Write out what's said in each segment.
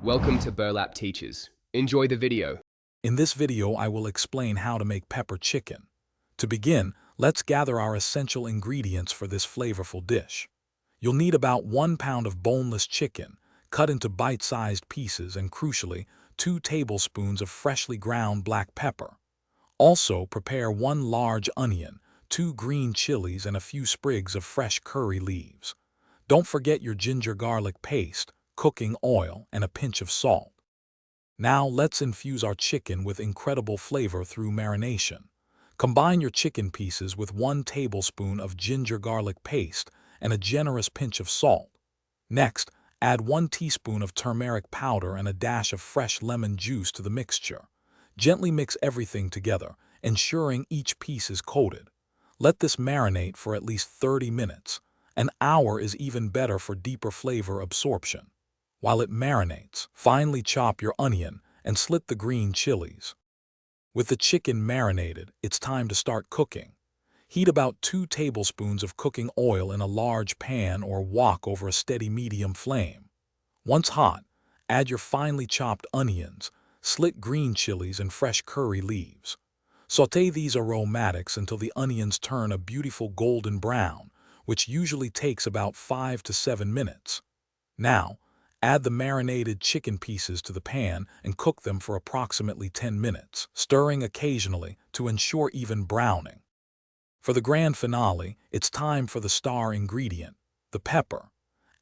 Welcome to Burlap Teachers. Enjoy the video. In this video, I will explain how to make pepper chicken. To begin, let's gather our essential ingredients for this flavorful dish. You'll need about 1 pound of boneless chicken, cut into bite-sized pieces, and crucially, 2 tablespoons of freshly ground black pepper. Also, prepare 1 large onion, 2 green chilies, and a few sprigs of fresh curry leaves. Don't forget your ginger garlic paste, cooking oil, and a pinch of salt. Now let's infuse our chicken with incredible flavor through marination. Combine your chicken pieces with 1 tablespoon of ginger garlic paste and a generous pinch of salt. Next, add 1 teaspoon of turmeric powder and a dash of fresh lemon juice to the mixture. Gently mix everything together, ensuring each piece is coated. Let this marinate for at least 30 minutes. An hour is even better for deeper flavor absorption. While it marinates, finely chop your onion and slit the green chilies. With the chicken marinated, it's time to start cooking. Heat about 2 tablespoons of cooking oil in a large pan or wok over a steady medium flame. Once hot, add your finely chopped onions, slit green chilies, and fresh curry leaves. Sauté these aromatics until the onions turn a beautiful golden brown, which usually takes about 5 to 7 minutes. Now, add the marinated chicken pieces to the pan and cook them for approximately 10 minutes, stirring occasionally to ensure even browning. For the grand finale, it's time for the star ingredient, the pepper.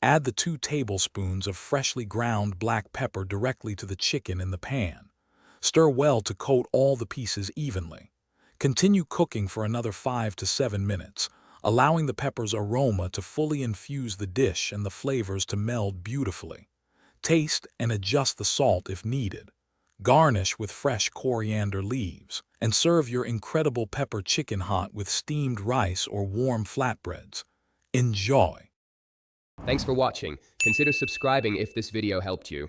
Add the 2 tablespoons of freshly ground black pepper directly to the chicken in the pan. Stir well to coat all the pieces evenly. Continue cooking for another 5 to 7 minutes, allowing the pepper's aroma to fully infuse the dish and the flavors to meld beautifully. Taste and adjust the salt if needed. Garnish with fresh coriander leaves, and serve your incredible pepper chicken hot with steamed rice or warm flatbreads. Enjoy! Thanks for watching. Consider subscribing if this video helped you.